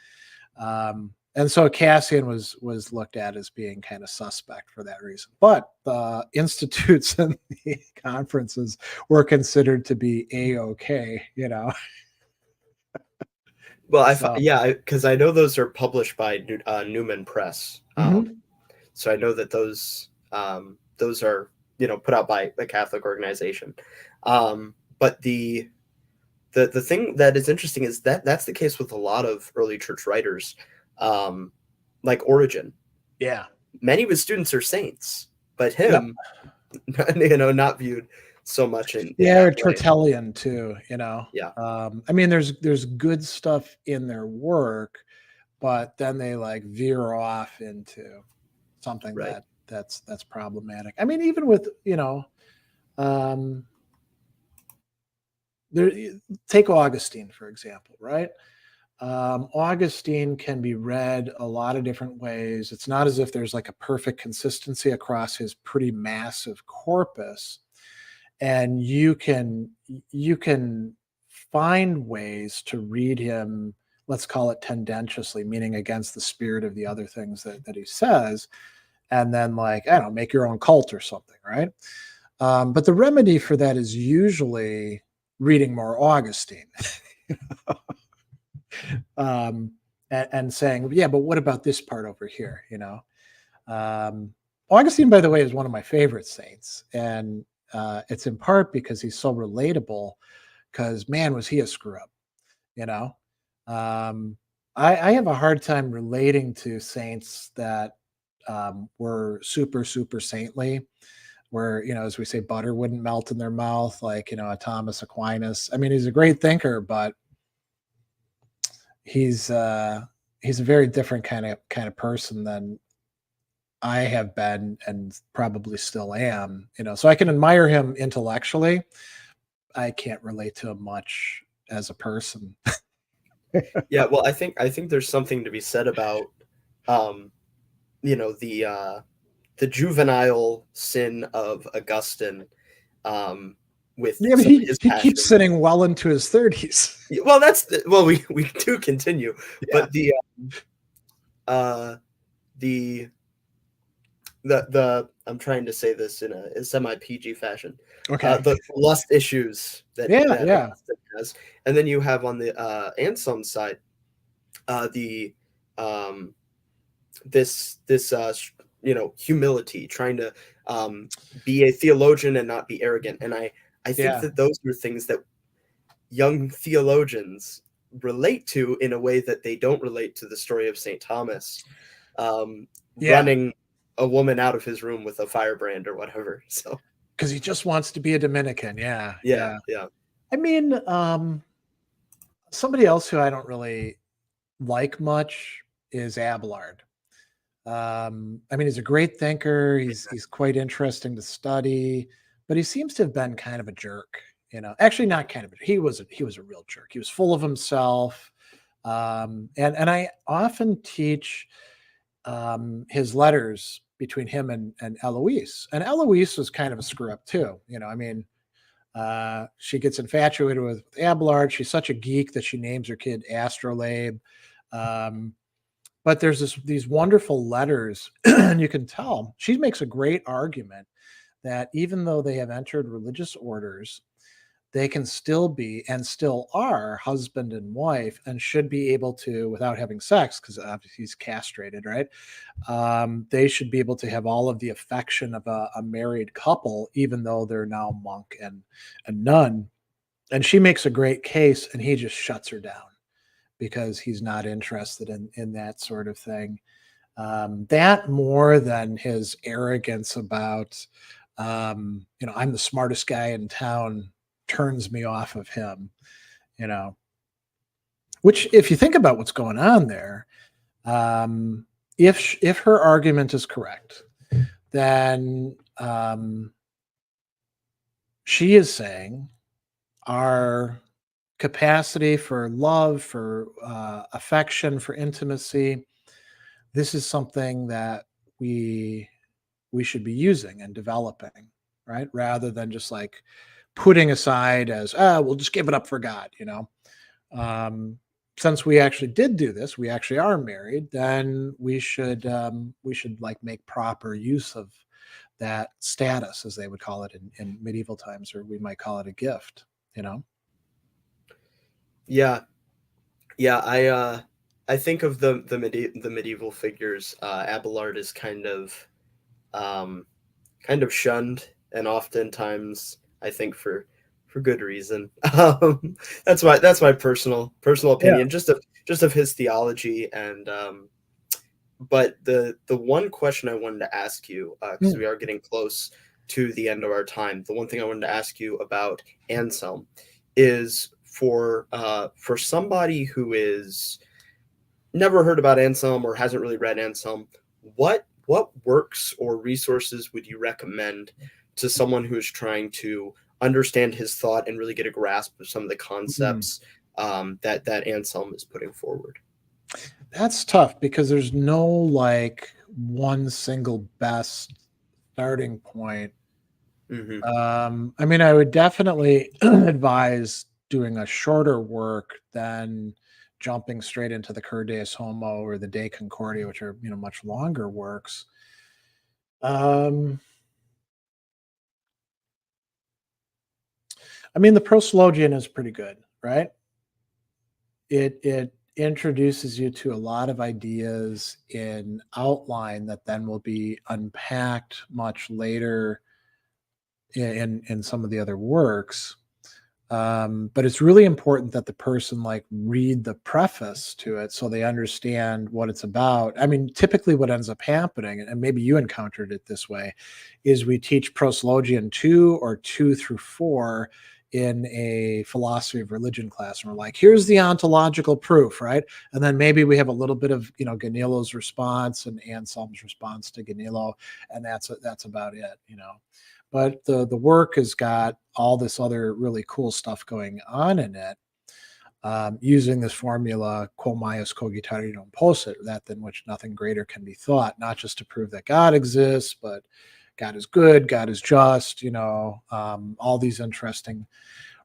And so Cassian was looked at as being kind of suspect for that reason. But the institutes and the conferences were considered to be A-OK, Well, So, because I know those are published by Newman Press. mhm. So I know that those are put out by a Catholic organization. But the thing that is interesting is that that's the case with a lot of early church writers, like Origen. Yeah. Many of his students are saints, but Yep. him, not viewed so much in Yeah, or that way. Tertullian too, Yeah. I mean, there's good stuff in their work, but then they like veer off into something Right. that's problematic. I mean, even with um, there, take Augustine for example, right? Augustine can be read a lot of different ways. It's not as if there's like a perfect consistency across his pretty massive corpus, and you can find ways to read him, let's call it tendentiously, meaning against the spirit of the other things that he says, and then like, I don't know, make your own cult or something, right? But the remedy for that is usually reading more Augustine. And saying, yeah, but what about this part over here? Augustine, by the way, is one of my favorite saints, and it's in part because he's so relatable. Because man, was he a screw up? I have a hard time relating to saints that were super super saintly, where as we say, butter wouldn't melt in their mouth, like a Thomas Aquinas. I mean, he's a great thinker, but he's a very different kind of person than I have been and probably still am. So I can admire him intellectually. I can't relate to him much as a person. Yeah, well, I think there's something to be said about the juvenile sin of Augustine, with Yeah, but some of his he passion. keeps sitting well into his 30s. Well, we do continue, Yeah. but the I'm trying to say this in a semi PG fashion. Okay. The lust issues that Yeah. Augustine has, and then you have on the Anselm side, the this humility, trying to be a theologian and not be arrogant, and I think that those are things that young theologians relate to in a way that they don't relate to the story of St. Thomas, running a woman out of his room with a firebrand or whatever. So because he just wants to be a Dominican. Yeah, yeah, yeah. yeah. I mean, somebody else who I don't really like much is Abelard. I mean, he's a great thinker. He's quite interesting to study, but he seems to have been kind of a jerk. Actually, not kind of. He was a real jerk. He was full of himself, and I often teach his letters between him and Eloise, and Eloise was kind of a screw up too. I mean, she gets infatuated with Abelard. She's such a geek that she names her kid Astrolabe. Um, but there's these wonderful letters, and you can tell she makes a great argument that even though they have entered religious orders, they can still be and still are husband and wife and should be able to, without having sex, because obviously he's castrated, right? They should be able to have all of the affection of a married couple, even though they're now monk and nun. And she makes a great case, and he just shuts her down because he's not interested in that sort of thing. That more than his arrogance about, I'm the smartest guy in town, turns me off of him, which if you think about what's going on there, if her argument is correct, then she is saying our capacity for love, for affection, for intimacy, this is something that we should be using and developing, right? Rather than just like putting aside as, we'll just give it up for God, since we actually did do this, we actually are married, then we should like make proper use of that status, as they would call it in medieval times, or we might call it a gift, Yeah, yeah. I think of the medieval figures. Abelard is kind of shunned, and oftentimes I think for good reason. That's my personal Yeah. opinion, just of his theology. And but the one question I wanted to ask you, because we are getting close to the end of our time, the one thing I wanted to ask you about Anselm is for somebody who is never heard about Anselm or hasn't really read Anselm, what works or resources would you recommend to someone who is trying to understand his thought and really get a grasp of some of the concepts that Anselm is putting forward? That's tough because there's no like one single best starting point. Mm-hmm. I mean, I would definitely advise doing a shorter work than jumping straight into the Cur Deus Homo or the De Concordia, which are much longer works. I mean, the Proslogian is pretty good, right? It introduces you to a lot of ideas in outline that then will be unpacked much later in some of the other works. But it's really important that the person like read the preface to it so they understand what it's about. I mean, typically what ends up happening, and maybe you encountered it this way, is we teach Proslogian 2 or 2 through 4 in a philosophy of religion class. And we're like, here's the ontological proof, right? And then maybe we have a little bit of, Ganilo's response and Anselm's response to Ganilo, and that's about it. But the work has got all this other really cool stuff going on in it, using this formula, quo maius cogitari non possit, that than which nothing greater can be thought, not just to prove that God exists, but God is good, God is just, all these interesting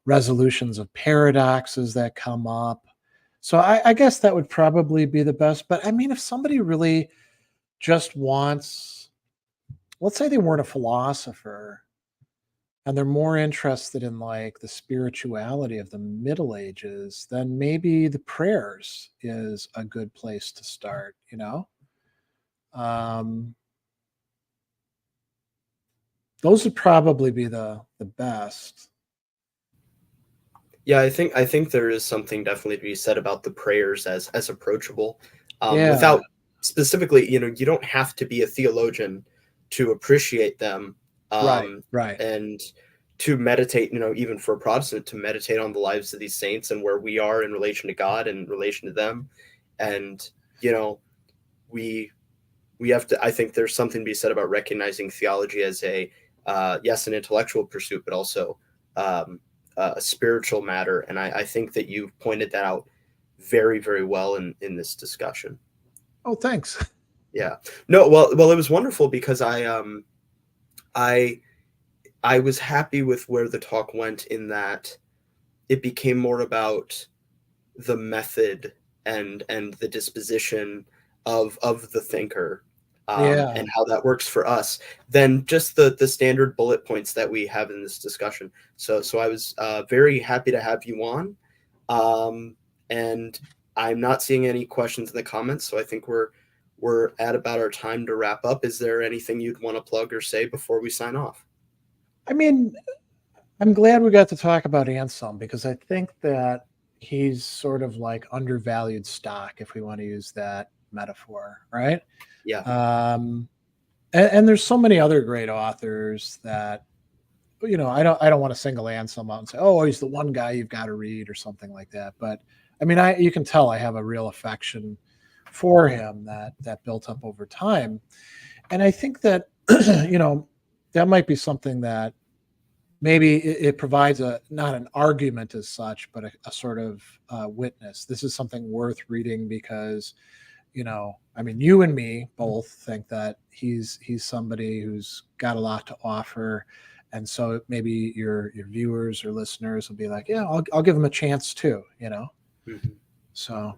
resolutions of paradoxes that come up. So I guess that would probably be the best. But I mean, if somebody really just wants, let's say they weren't a philosopher, and they're more interested in like the spirituality of the Middle Ages, then maybe the prayers is a good place to start. Those would probably be the best. Yeah, I think there is something definitely to be said about the prayers as approachable, Yeah. without specifically, you know, you don't have to be a theologian to appreciate them. Right. And to meditate, you know, even for a Protestant, to meditate on the lives of these saints and where we are in relation to God and in relation to them. And, you know, we have to, I think there's something to be said about recognizing theology as a, yes, an intellectual pursuit, but also a spiritual matter. And I think that you've pointed that out very, very well in this discussion. Oh, thanks. Yeah. No, well, it was wonderful because I was happy with where the talk went, in that it became more about the method and the disposition of the thinker, Yeah. and how that works for us, than just the standard bullet points that we have in this discussion. So I was very happy to have you on, and I'm not seeing any questions in the comments, so I think we're at about our time to wrap up. Is there anything you'd want to plug or say before we sign off? I mean, I'm glad we got to talk about Anselm, because I think that he's sort of like undervalued stock, if we want to use that metaphor, right? Yeah. And there's so many other great authors that, you know, I don't want to single Anselm out and say, oh, he's the one guy you've got to read or something like that. But I mean, you can tell I have a real affection for him that built up over time. And I think that, you know, that might be something that maybe it provides not an argument as such, but a sort of witness. This is something worth reading because, you know, I mean, you and me both think that he's somebody who's got a lot to offer. And so maybe your viewers or listeners will be like, yeah, I'll give him a chance too, you know? Mm-hmm. So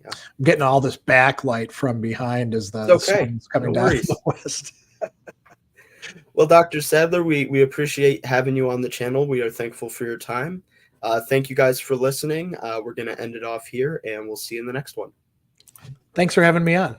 yeah. I'm getting all this backlight from behind as the sun's coming down from the west. Well, Dr. Sadler, we appreciate having you on the channel. We are thankful for your time. Thank you guys for listening. We're going to end it off here, and we'll see you in the next one. Thanks for having me on.